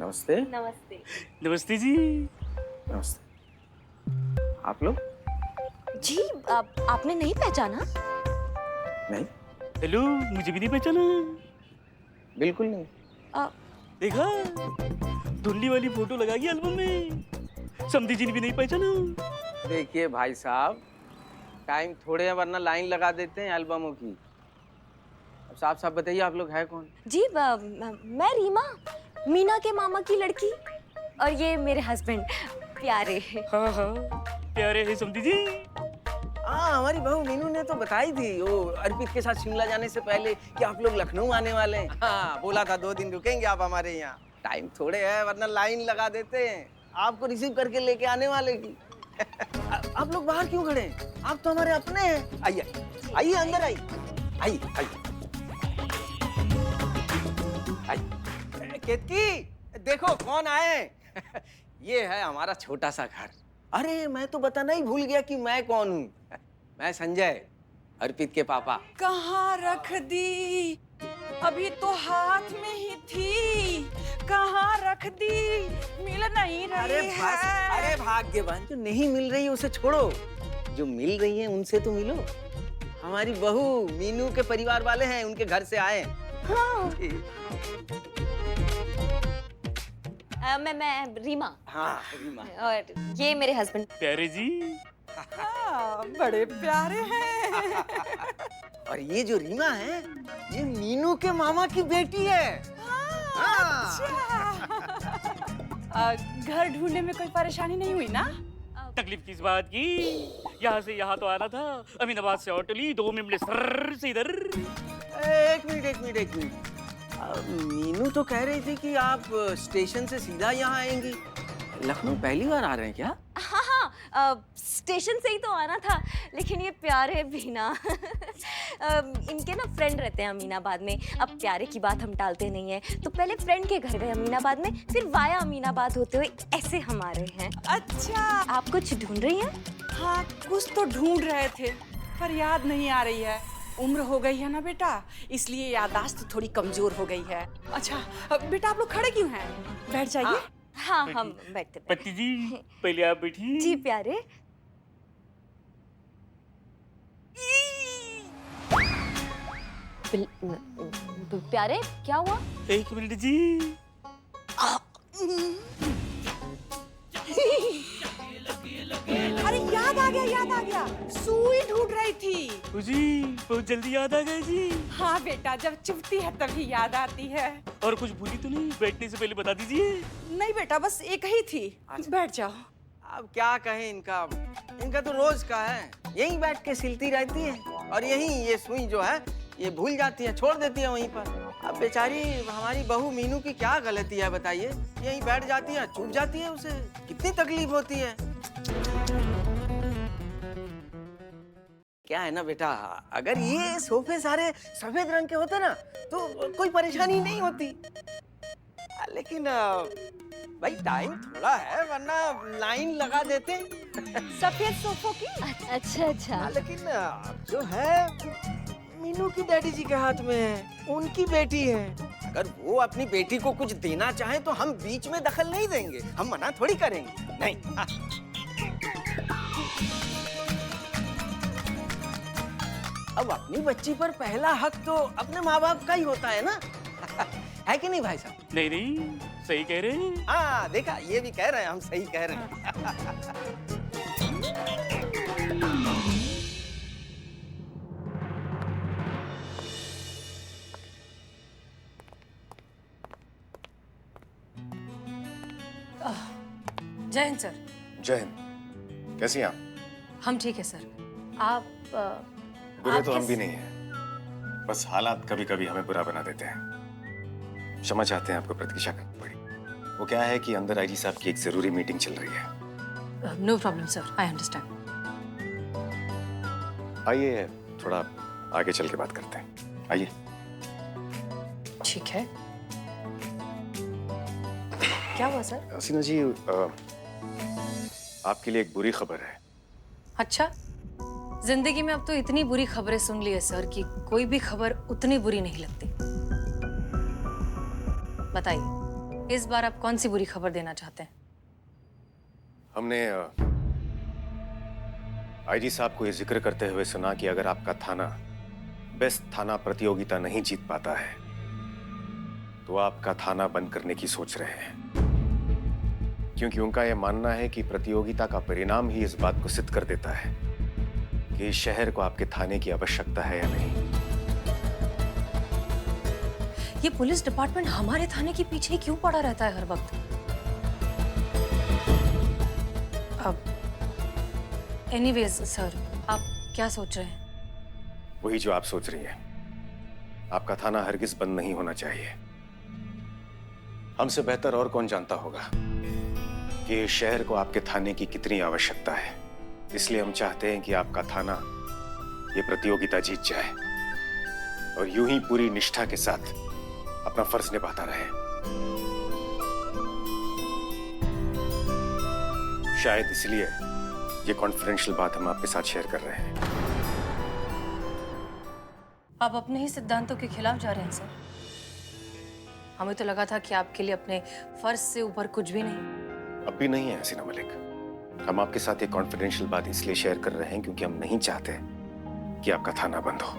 नमस्ते। नमस्ते। नमस्ते जी। नमस्ते। आप लोग? जी आपने नहीं पहचाना? नहीं, हेलो, मुझे भी नहीं पहचाना। बिल्कुल नहीं। अ, देखा, धुंधली वाली फोटो लगा गई एल्बम में। समधी जी ने भी नहीं पहचाना। देखिए भाई साहब, टाइम थोड़े है वरना लाइन लगा देते हैं एल्बमों की। अब साफ साफ बताइए आप लोग है कौन? जी मैं रीमा, मीना के मामा की लड़की, और ये मेरे हस्बैंड प्यारे। हाँ हाँ, प्यारे है समधी जी। हाँ, हमारी बहू मीनू ने तो बताई थी वो अर्पित के साथ शिमला जाने से पहले कि आप लोग लखनऊ आने वाले हैं। हाँ, बोला था 2 दिन रुकेंगे आप हमारे यहाँ। टाइम थोड़े है वरना लाइन लगा देते हैं आपको रिसीव करके लेके आने वाले की। आप लोग बाहर क्यों खड़े हैं? आप तो हमारे अपने हैं। आइए आइए, अंदर आइए। आइए आइए आइए। केतकी, देखो कौन आए। ये है हमारा छोटा सा घर। अरे मैं तो बताना ही भूल गया कि मैं कौन हूँ। मैं संजय, अर्पित के पापा। कहाँ रख दी? अभी तो हाथ में ही थी। कहाँ रख दी? मिल नहीं रही है। अरे भाग्यवान, जो नहीं मिल रही है उसे छोड़ो, जो मिल रही है उनसे तो मिलो। हमारी बहू मीनू के परिवार वाले हैं, उनके घर से आए। हाँ। मैं रीमा। हाँ रीमा। और ये मेरे हस्बैंड। प्यारे जी। हाँ, बड़े प्यारे हैं। और ये जो रीमा है, ये मीनू के मामा की बेटी है। घर ढूंढने में कोई परेशानी नहीं हुई ना? तकलीफ किस बात की? यहाँ से यहाँ तो आना था, अमीनाबाद से ऑटो ली, 2 मिनट सर से इधर। एक मिनट। मीनू तो कह रही थी कि आप स्टेशन से सीधा यहाँ आएंगी। लखनऊ पहली बार आ रहे हैं क्या? हाँ, स्टेशन से ही तो आना था, लेकिन ये प्यारे भी ना इनके ना फ्रेंड रहते हैं अमीनाबाद में। अब प्यारे की बात हम टालते नहीं है, तो पहले फ्रेंड के घर गए अमीनाबाद में, फिर वाया अमीनाबाद होते हुए ऐसे हम आ रहे हैं। अच्छा। आप कुछ ढूंढ रही हैं? हाँ, कुछ तो ढूंढ रहे थे, पर याद नहीं आ रही है। उम्र हो गई है ना बेटा, इसलिए याददाश्त थोड़ी कमजोर हो गई है। अच्छा बेटा, आप लोग खड़े क्यों हैं? बैठ जाइए। हाँ हम बैठते। पति जी, पहले आप बैठिए। जी प्यारे। प्यारे क्या हुआ? 1 मिनट जी। अरे याद आ गया, सुई ढूंढ रही थी। जी, बहुत जल्दी याद आ गए जी। हाँ बेटा, जब चुभती है तभी याद आती है। और कुछ भूली तो नहीं? बैठने से पहले बता दीजिए। नहीं बेटा, बस एक ही थी। बैठ जाओ। अब क्या कहें इनका तो रोज का है, यहीं बैठ के सिलती रहती है और यहीं ये सुई जो है ये भूल जाती है, छोड़ देती है वहीं पर। अब बेचारी हमारी बहू मीनू की क्या गलती है बताइए? यहीं बैठ जाती है, चूक जाती है, उसे कितनी तकलीफ होती है। क्या है ना बेटा, अगर ये सोफे सारे सफेद रंग के होते ना तो कोई परेशानी नहीं होती, लेकिन भाई टाइम थोड़ा है वरना लाइन लगा देते। सफेद सोफों की। अच्छा। लेकिन जो है मीनू की डैडी जी के हाथ में है, उनकी बेटी है। अगर वो अपनी बेटी को कुछ देना चाहे तो हम बीच में दखल नहीं देंगे, हम मना थोड़ी करेंगे। नहीं। अब अपनी बच्ची पर पहला हक तो अपने माँ बाप का ही होता है ना। है कि नहीं भाई साहब? नहीं, सही कह रहे हैं। हाँ देखा, ये भी कह रहे हैं, हम सही कह रहे हैं। जय हिंद सर। जय हिंद। कैसी हैं आप? हम ठीक है सर। आप बुरे तो हम भी नहीं हैं, बस हालात कभी कभी हमें बुरा बना देते हैं। क्षमा चाहते हैं, आपको प्रतीक्षा करनी पड़ी। वो क्या है कि अंदर आईजी साहब की एक जरूरी मीटिंग चल रही है। No problem sir, I understand. आइए थोड़ा आगे चल के बात करते हैं, आइए। ठीक है। क्या हुआ सर? हसीना जी, आपके लिए एक बुरी खबर है। अच्छा, जिंदगी में अब तो इतनी बुरी खबरें सुन ली है सर कि कोई भी खबर उतनी बुरी नहीं लगती। बताइए। इस बार आप कौन सी बुरी खबर देना चाहते हैं? हमने आईजी साहब को ये जिक्र करते हुए सुना कि अगर आपका थाना बेस्ट थाना प्रतियोगिता नहीं जीत पाता है तो आपका थाना बंद करने की सोच रहे हैं, क्योंकि उनका यह मानना है कि प्रतियोगिता का परिणाम ही इस बात को सिद्ध कर देता है कि इस शहर को आपके थाने की आवश्यकता है या नहीं। ये पुलिस डिपार्टमेंट हमारे थाने के पीछे क्यों पड़ा रहता है हर वक्त? अब एनीवेज सर, आप क्या सोच रहे हैं? वही जो आप सोच रही हैं। आपका थाना हरगिज बंद नहीं होना चाहिए। हमसे बेहतर और कौन जानता होगा कि इस शहर को आपके थाने की कितनी आवश्यकता है। इसलिए हम चाहते हैं कि आपका थाना ये प्रतियोगिता जीत जाए और यूं ही पूरी निष्ठा के साथ अपना फर्ज निभाता रहे। शायद इसलिए ये कॉन्फिडेंशियल बात हम आपके साथ शेयर कर रहे हैं। आप अपने ही सिद्धांतों के खिलाफ जा रहे हैं सर। हमें तो लगा था कि आपके लिए अपने फर्ज से ऊपर कुछ भी नहीं। अब भी नहीं है हसीना मलिक। हम आपके साथ ये कॉन्फिडेंशियल बात इसलिए शेयर कर रहे हैं क्योंकि हम नहीं चाहते कि आपका थाना बंद हो,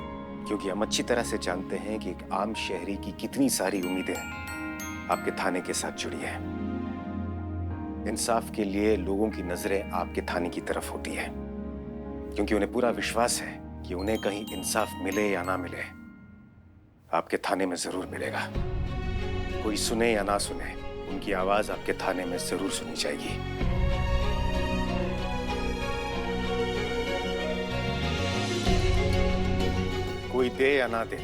क्योंकि हम अच्छी तरह से जानते हैं कि एक आम शहरी की कितनी सारी उम्मीदें आपके थाने के साथ जुड़ी हैं। इंसाफ के लिए लोगों की नजरें आपके थाने की तरफ होती है, क्योंकि उन्हें पूरा विश्वास है कि उन्हें कहीं इंसाफ मिले या ना मिले, आपके थाने में जरूर मिलेगा। कोई सुने या ना सुने, उनकी आवाज आपके थाने में जरूर सुनी जाएगी। कोई दे या ना दे,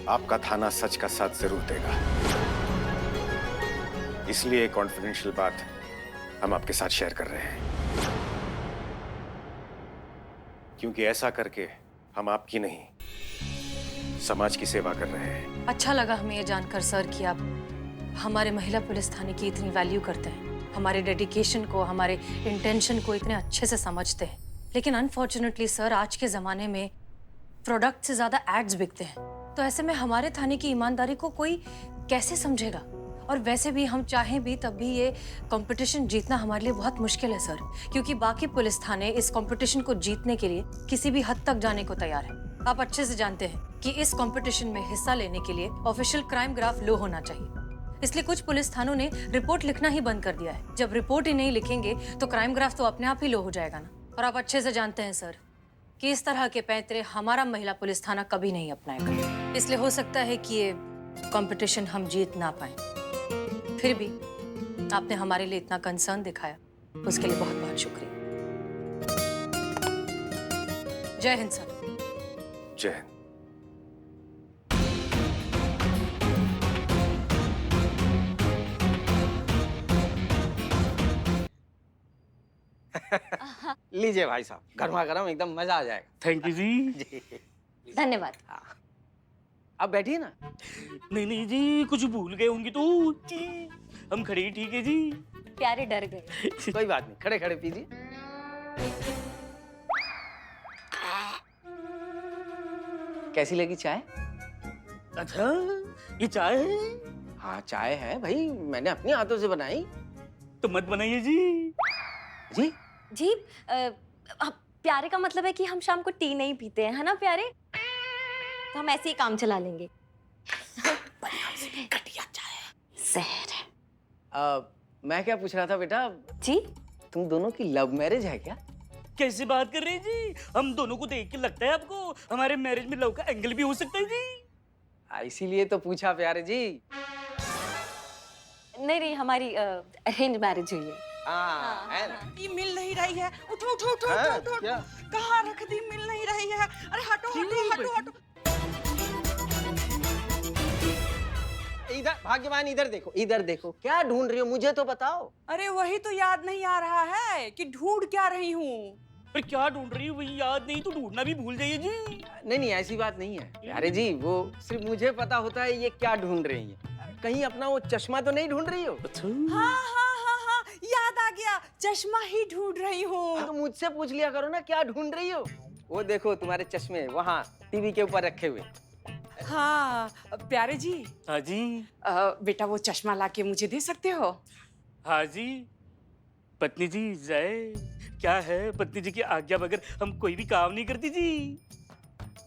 आपका थाना सच का साथ जरूर देगा। इसलिए कॉन्फिडेंशियल बात हम आपके साथ शेयर कर रहे हैं, क्योंकि ऐसा करके हम आपकी नहीं समाज की सेवा कर रहे हैं। अच्छा लगा हमें ये जानकर सर कि आप हमारे महिला पुलिस थाने की इतनी वैल्यू करते हैं, हमारे डेडिकेशन को, हमारे इंटेंशन को इतने अच्छे से समझते हैं। लेकिन अनफॉर्चुनेटली सर, आज के ज़माने में प्रोडक्ट से ज़्यादा एड्स बिकते हैं, तो ऐसे में हमारे थाने की ईमानदारी को कोई कैसे समझेगा? और वैसे भी हम चाहें भी तब भी ये कंपटीशन जीतना हमारे लिए बहुत मुश्किल है सर, क्योंकि बाकी पुलिस थाने इस कंपटीशन को जीतने के लिए किसी भी हद तक जाने को तैयार है। आप अच्छे से जानते हैं कि इस कंपटीशन में हिस्सा लेने के लिए ऑफिशियल क्राइम ग्राफ लो होना चाहिए। इसलिए कुछ पुलिस थानों ने रिपोर्ट लिखना ही बंद कर दिया है। जब रिपोर्ट ही नहीं लिखेंगे तो क्राइम ग्राफ तो अपने आप ही लो हो जाएगा ना। और आप अच्छे से जानते हैं सर कि इस तरह के पैंतरे हमारा महिला पुलिस थाना कभी नहीं अपनाएगा। इसलिए हो सकता है कि ये कंपटीशन हम जीत ना पाए। फिर भी आपने हमारे लिए इतना कंसर्न दिखाया, उसके लिए बहुत बहुत शुक्रिया। जय हिंद सर। जय हिंद। लीजिए भाई साहब, गर्मा गर्म एकदम मजा आ जाएगा। थैंक यू जी। धन्यवाद। अब बैठिए ना। नहीं नहीं जी, कुछ भूल गए होंगे तो जी। हम खड़े ही ठीक है जी। प्यारे डर गए। कोई बात नहीं, खड़े खड़े पीजिए। कैसी लगी चाय? अच्छा, ये चाय है? हाँ चाय है भाई, मैंने अपने हाथों से बनाई। तो मत बनाइए जी। जी जी प्यारे का मतलब है कि हम शाम को टी नहीं पीते हैं, है ना प्यारे? तो हम ऐसे ही काम चला लेंगे। घटिया चाय। जहर है। मैं क्या पूछ रहा था बेटा, जी तुम दोनों की लव मैरिज है क्या? कैसे बात कर रहे हैं जी? हम दोनों को देख के लगता है आपको हमारे मैरिज में लव का एंगल भी हो सकता है जी? इसीलिए तो पूछा प्यारे जी। नहीं नहीं, हमारी अरेंज मैरिज हुई है। हाँ, है ना? ये मिल नहीं रही है। उठो उठो उठो हाँ, उठो उठो। क्या? कहाँ रख दी? मिल नहीं रही है। अरे हटो हटो हटो हटो। इधर भाग्यवान, इधर देखो, इधर देखो, क्या ढूंढ रही हो? मुझे तो बताओ। अरे वही तो याद नहीं आ रहा है कि ढूंढ क्या रही हूँ। पर क्या ढूंढ रही है वही याद नहीं तो ढूंढना भी भूल जाइए जी। नहीं नहीं, ऐसी बात नहीं है प्यारे जी, वो सिर्फ मुझे पता होता है ये क्या ढूंढ रही है। कहीं अपना वो चश्मा तो नहीं ढूंढ रही हो? अच्छा। हाँ हाँ हाँ हाँ, याद आ गया, चश्मा ही ढूंढ रही हूँ। तो मुझसे पूछ लिया करो ना क्या ढूंढ रही हो। वो देखो तुम्हारे चश्मे वहाँ टीवी के ऊपर रखे हुए। हाँ प्यारे जी, हाँ जी। बेटा वो चश्मा लाके मुझे दे सकते हो? हाँ जी। पत्नी जी जाए, क्या है पत्नी जी की आज्ञा बगैर हम कोई भी काम नहीं करती जी।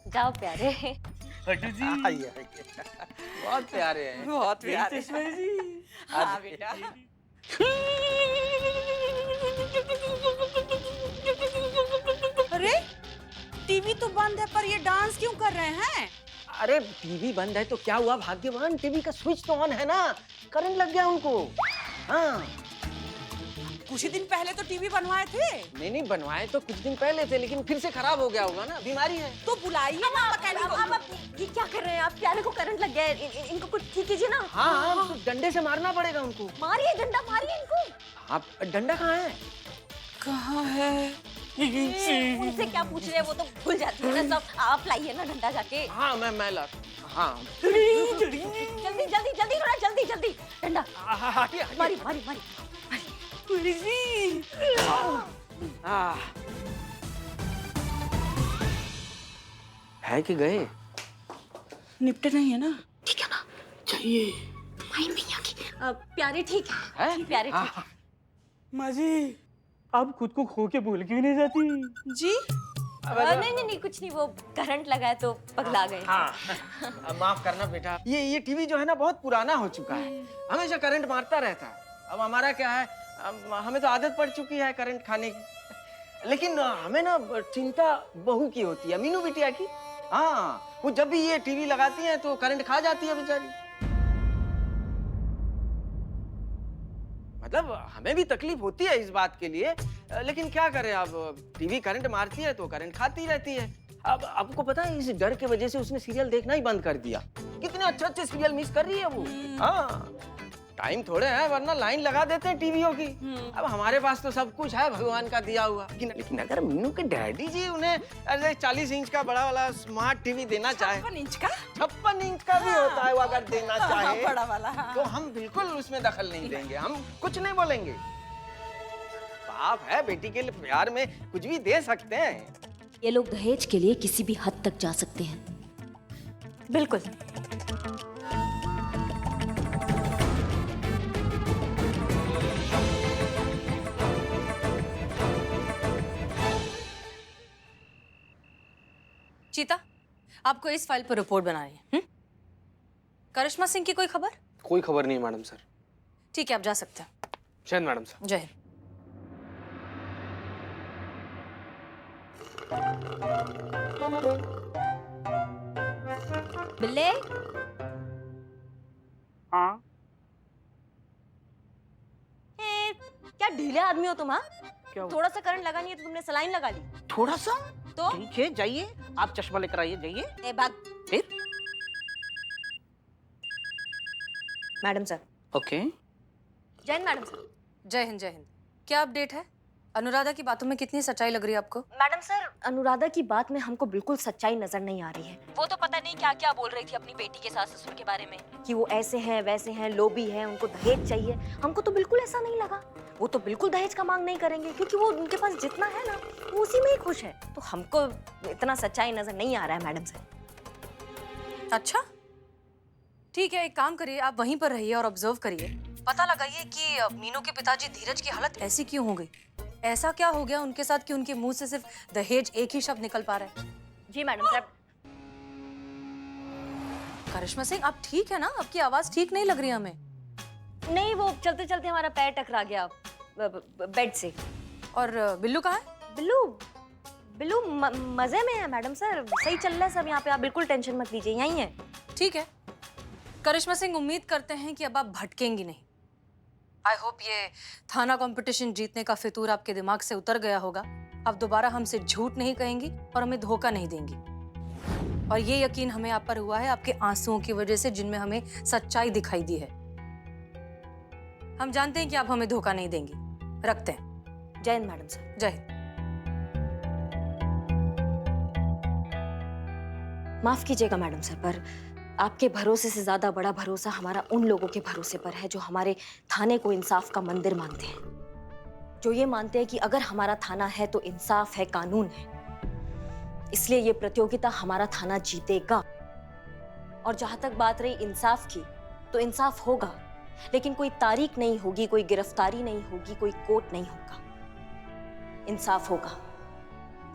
जाओ प्यारे। हटू जी। आइए आइए। बहुत प्यारे हैं। बहुत यही प्यारे। चश्मा है जी। हाँ बेटा। अरे टीवी तो बंद है पर ये डांस क्यों कर रहे हैं? अरे टीवी बंद है तो क्या हुआ, भाग्यवान टीवी का स्विच तो ऑन है ना, करंट लग गया उनको। हाँ कुछ ही दिन पहले तो टीवी बनवाए थे। नहीं बनवाए तो कुछ दिन पहले थे, लेकिन फिर से खराब हो गया होगा ना, बीमारी है। तो बुलाइए ना मैकेनिक को। अब ये क्या कर रहे हैं आप? प्यारे को करंट लग गया है, इनको कुछ ठीक कीजिए ना। हाँ तो डंडे से मारना पड़ेगा उनको। मारिए, डंडा मारिए इनको। आप डंडा कहाँ है? कहाँ है? उनसे क्या पूछ रहे हैं, वो तो भूल जाती है ना सब। आप लाइए ना डंडा जाके। हाँ मैं ला। हाँ जल्दी जल्दी जल्दी थोड़ा जल्दी जल्दी डंडा हटिए मारी मारी मारी। है कि गए? निपटे नहीं है ना? ठीक है ना? चाहिए माई मैया की। प्यारे ठीक है? है? प्यारे ठीक है। माँ जी, आप खुद को खो के भूल क्यों नहीं जाती? जी नहीं कुछ नहीं, वो करंट लगा है तो पगला गए। हाँ माफ करना बेटा, ये टीवी जो है ना बहुत पुराना हो चुका है, हमेशा करंट मारता रहता है। अब हमारा क्या है, हमें तो आदत पड़ चुकी है करंट खाने की, लेकिन हमें ना चिंता बहू की होती है, मीनू बिटिया की। हाँ वो जब भी ये टीवी लगाती है तो करंट खा जाती है बेचारी। मतलब हमें भी तकलीफ होती है इस बात के लिए, लेकिन क्या करें, अब टीवी करंट मारती है तो करंट खाती रहती है। अब आपको पता है इस डर के वजह से उसने सीरियल देखना ही बंद कर दिया। कितने अच्छे अच्छे सीरियल मिस कर रही है वो। हाँ टाइम थोड़े है, वरना लाइन लगा देते हैं टीवीओ की। अब हमारे पास तो सब कुछ है भगवान का दिया हुआ, लेकिन अगर मीनू के डैडी जी उन्हें ऐसे 40 इंच का बड़ा वाला स्मार्ट टीवी देना चाहे, 56 इंच का? 56 इंच का भी होता है वो, अगर देना चाहे बड़ा वाला। हाँ। तो हम बिल्कुल उसमें दखल नहीं देंगे, हम कुछ नहीं बोलेंगे। बाप है, बेटी के लिए प्यार में कुछ भी दे सकते हैं। ये लोग दहेज के लिए किसी भी हद तक जा सकते हैं। बिल्कुल। चीता, आपको इस फाइल पर रिपोर्ट बनानी है। करिश्मा सिंह की कोई खबर? कोई खबर नहीं मैडम सर। ठीक है, आप जा सकते हैं। जय हिंद मैडम सर। जय हिंद। बिल्ले। हाँ क्या ढीले आदमी हो तुम? हाँ क्या हुआ? थोड़ा सा करंट लगा नहीं है तो तुमने सलाइन लगा ली। थोड़ा सा तो ठीक है, जाइए आप चश्मा लेकर आइए, जाइए। ए भाग। फिर मैडम सर। ओके जय हिंद मैडम सर। जय हिंद, जय हिंद। क्या अपडेट है? अनुराधा की बातों में कितनी सच्चाई लग रही है आपको? मैडम सर, अनुराधा की बात में हमको बिल्कुल सच्चाई नजर नहीं आ रही है। वो तो पता नहीं क्या क्या बोल रही थी अपनी बेटी के सास ससुर के बारे में, कि वो ऐसे हैं वैसे हैं, लोभी हैं, उनको दहेज चाहिए। हमको तो बिल्कुल ऐसा नहीं लगा। वो तो बिल्कुल दहेज का मांग नहीं करेंगे, क्योंकि वो उनके पास जितना है ना वो उसी में ही खुश है। तो हमको इतना सच्चाई नजर नहीं आ रहा है मैडम सर। अच्छा ठीक है, एक काम करिए, आप वहीं पर रहिए और ऑब्जर्व करिए। पता लगाइए कि मीनू के पिताजी धीरज की हालत ऐसी क्यों हो गई। ऐसा क्या हो गया उनके साथ कि उनके मुंह से सिर्फ दहेज एक ही शब्द निकल पा रहा है। जी मैडम साहब। करिश्मा सिंह, आप ठीक है ना? आपकी आवाज ठीक नहीं लग रही हमें। नहीं, वो चलते चलते हमारा पैर टकरा गया बेड से। और बिल्लू कहाँ है? बिल्लू बिल्लू मजे में है मैडम सर, सही चल रहा है सब यहाँ पे, आप बिल्कुल टेंशन मत लीजिए, यहीं है। ठीक है करिश्मा सिंह, उम्मीद करते हैं कि अब आप भटकेंगी नहीं। आई होप ये थाना कंपटीशन जीतने का फितूर आपके दिमाग से उतर गया होगा। अब दोबारा हमसे झूठ नहीं कहेंगी और हमें धोखा नहीं देंगी। और ये यकीन हमें आप पर हुआ है आपके आंसुओं की वजह से, जिनमें हमें सच्चाई दिखाई दी है। हम जानते हैं कि आप हमें धोखा नहीं देंगी। रखते हैं। जय हिंद मैडम सर। जय हिंद। माफ कीजिएगा मैडम सर, पर आपके भरोसे से ज्यादा बड़ा भरोसा हमारा उन लोगों के भरोसे पर है जो हमारे थाने को इंसाफ का मंदिर मानते हैं, जो ये मानते हैं कि अगर हमारा थाना है तो इंसाफ है, कानून है। इसलिए ये प्रतियोगिता हमारा थाना जीतेगा। और जहां तक बात रही इंसाफ की, तो इंसाफ होगा, लेकिन कोई तारीख नहीं होगी, कोई गिरफ्तारी नहीं होगी, कोई कोर्ट नहीं होगा। इंसाफ होगा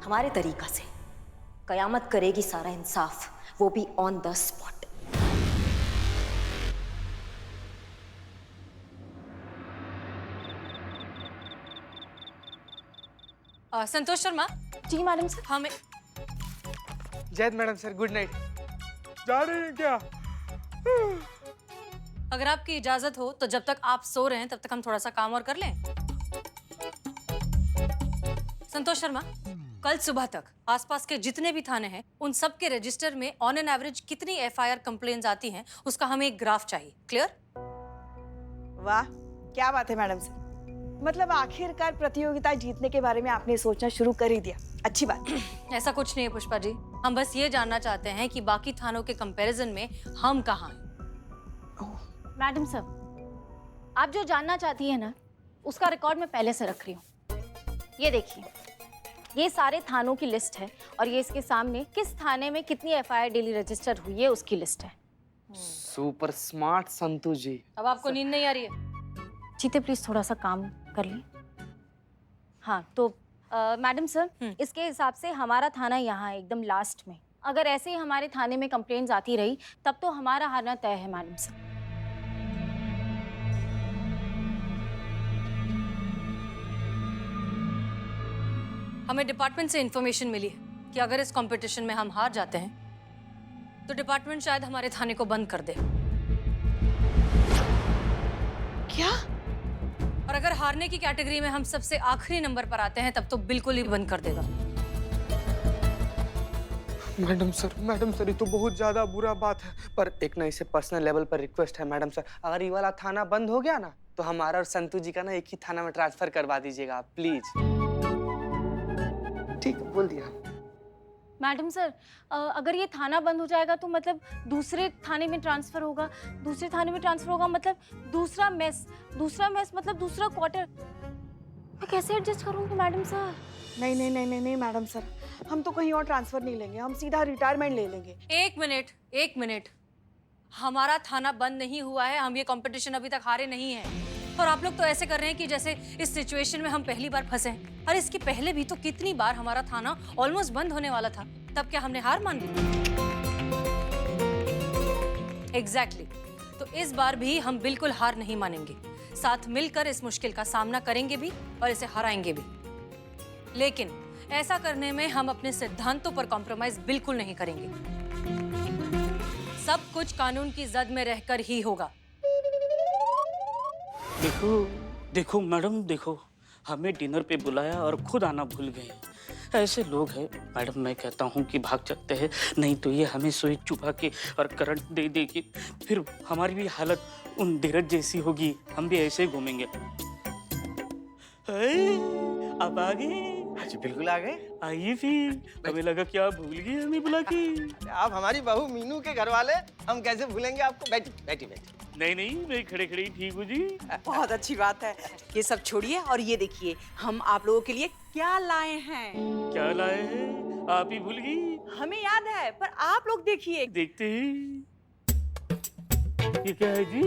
हमारे तरीका से। कयामत करेगी सारा इंसाफ, वो भी on the spot. Santosh Sharma, जी मैडम सर। हमें Zaid madam sir, good night. जा रहे हैं क्या? अगर आपकी इजाजत हो तो जब तक आप सो रहे हैं तब तक हम थोड़ा सा काम और कर लें। संतोष शर्मा, कल सुबह तक आसपास के जितने भी थाने हैं उन सब के रजिस्टर में ऑन एन एवरेज कितनी एफआईआर कंप्लेंट्स आती हैं उसका हमें एक ग्राफ चाहिए। क्लियर? वाह, क्या बात है मैडम सर। मतलब आखिरकार प्रतियोगिता जीतने के बारे में आपने सोचना शुरू कर ही दिया। अच्छी बात। ऐसा कुछ नहीं है पुष्पा जी, हम बस ये जानना चाहते हैं कि बाकी थानों के कंपैरिजन में हम कहाँ हैं। मैडम सर, आप जो जानना चाहती है ना, उसका रिकॉर्ड मैं पहले से रख रही हूँ। ये देखिए, ये सारे थानों की लिस्ट है और ये इसके सामने किस थाने में कितनी एफआईआर डेली रजिस्टर हुई है उसकी लिस्ट है। सुपर स्मार्ट संतु जी। अब आपको नींद नहीं आ रही है? जीते प्लीज थोड़ा सा काम कर लें। हाँ तो मैडम सर, इसके हिसाब से हमारा थाना यहाँ है एकदम लास्ट में। अगर ऐसे ही हमारे थाने में कंप्लेंट्स आती रही तब तो हमारा हारना तय है मैडम सर। हमें डिपार्टमेंट से इंफॉर्मेशन मिली है कि अगर इस कंपटीशन में हम हार जाते हैं तो डिपार्टमेंट शायद हमारे थाने को बंद कर दे। क्या? और अगर हारने की कैटेगरी में हम सबसे आखिरी नंबर पर आते हैं तब तो बिल्कुल ही बंद कर देगा। मैडम सर, ये तो बहुत ज्यादा बुरा बात है। पर एक ना इसे पर्सनल लेवल पर रिक्वेस्ट है मैडम सर, अगर ये वाला थाना बंद हो गया ना तो हमारा और संतु जी का ना एक ही थाना में ट्रांसफर करवा दीजिएगा आप, प्लीज। ठीक है, बोल दिया। मैडम सर, अगर ये थाना बंद हो जाएगा तो मतलब दूसरे थाने में ट्रांसफर होगा, दूसरे थाने में ट्रांसफर होगा मतलब दूसरा मेस मतलब दूसरा क्वार्टर। मैं कैसे एडजस्ट करूंगी मैडम सर? नहीं मैडम सर, हम तो कहीं और ट्रांसफर नहीं लेंगे, हम सीधा रिटायरमेंट ले लेंगे। एक मिनट, हमारा थाना बंद नहीं हुआ है, हम ये कंपटीशन अभी तक हारे नहीं हैं। और आप लोग तो ऐसे कर रहे हैं कि जैसे इस सिचुएशन में हम पहली बार फंसे हैं। और इसके पहले भी तो कितनी बार हमारा थाना ऑलमोस्ट बंद होने वाला था, तब क्या हमने हार मान ली? एग्जैक्टली। तो इस बार भी हम बिल्कुल हार नहीं मानेंगे, साथ मिलकर इस मुश्किल का सामना करेंगे भी और इसे हराएंगे भी। लेकिन ऐसा करने में हम अपने सिद्धांतों पर कॉम्प्रोमाइज बिल्कुल नहीं करेंगे। सब कुछ कानून की जद में रहकर ही होगा। देखो मैडम, देखो हमें डिनर पे बुलाया और खुद आना भूल गए। ऐसे लोग हैं मैडम, मैं कहता हूँ कि भाग सकते हैं, नहीं तो ये हमें सुई चुभा के और करंट दे दे के फिर हमारी भी हालत उन धीरज जैसी होगी, हम भी ऐसे ही घूमेंगे। अब आ गए? जी बिल्कुल आ गए। आइए फिर, हमें लगा कि आप भूल गए हमें बुला के। आप हमारी बहू मीनू के घर वाले, हम कैसे भूलेंगे आपको। बैठी। नहीं, मैं खड़े ठीक हूँ जी। बहुत अच्छी बात है। ये सब छोड़िए और ये देखिए, हम आप लोगों के लिए क्या लाए हैं। क्या लाए हैं? आप ही भूल गई? हमें याद है, पर आप लोग देखिए। देखते हैं। ये क्या है जी?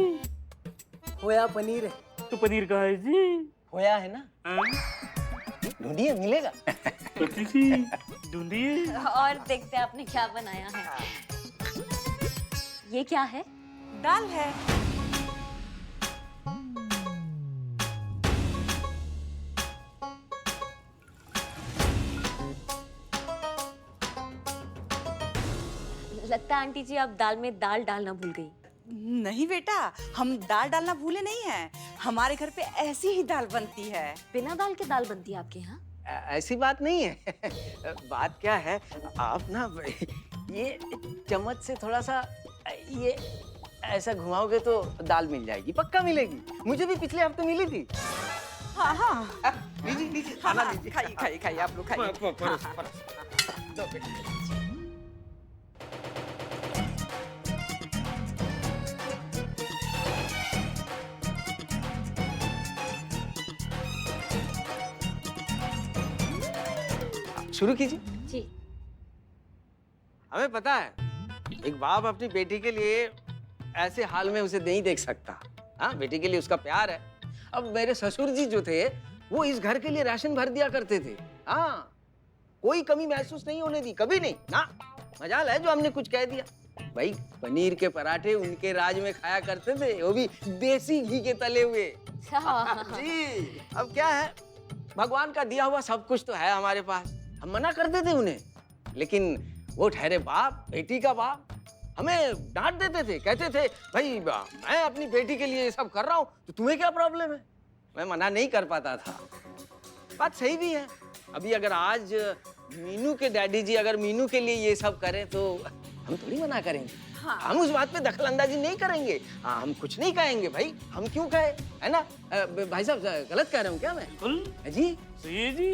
खोया पनीर है। तो पनीर कहाँ है जी? खोया है ना, ढूंढिए मिलेगा। ढूंढिए। और देखते हैं आपने क्या बनाया है। ये क्या है? दाल है। लगता है आंटी जी आप दाल में दाल डालना भूल गई। नहीं बेटा, हम दाल डालना भूले नहीं हैं। हमारे घर पे ऐसी ही दाल बनती है। बिना दाल के दाल बनती है आपके यहाँ? ऐसी बात नहीं है। बात क्या है, आप ना ये चम्मच से थोड़ा सा ये ऐसा घुमाओगे तो दाल मिल जाएगी, पक्का मिलेगी। मुझे भी पिछले हफ्ते मिली थी। हाँ। लीजिए हाँ, खाना लीजिए। खाइए आप लोग खाइए। लो बेटा। शुरू कीजिए। जी। हमें पता है एक बाप अपनी बेटी के लिए ऐसे हाल में उसे नहीं देख सकता। हाँ, बेटी के लिए उसका प्यार है। अब मेरे ससुर जी जो थे वो इस घर के लिए राशन भर दिया करते थे। हाँ, कोई कमी महसूस नहीं होने दी, कभी नहीं ना। मजाल है जो हमने कुछ कह दिया। भाई पनीर के पराठे उनके राज में खाया करते थे, वो भी देसी घी के तले हुए। जी, अब क्या है, भगवान का दिया हुआ सब कुछ तो है हमारे पास। हम मना करते थे उन्हें, लेकिन वो ठहरे बाप, बेटी का बाप, हमें डांट देते थे, कहते थे भाई मैं अपनी बेटी के लिए ये सब कर रहा हूँ तो तुम्हें क्या प्रॉब्लम है। मैं मना नहीं कर पाता था। बात सही भी है। अभी अगर आज मीनू के डैडी जी अगर मीनू के लिए ये सब करें तो हम थोड़ी मना करेंगे। हाँ। हम उस बात पे दखल अंदाजी नहीं करेंगे। हाँ, हम कुछ नहीं कहेंगे भाई, हम क्यों कहे, है ना। भाई साहब गलत कह रहे हूँ क्या मैं? बिल्कुल जी जी।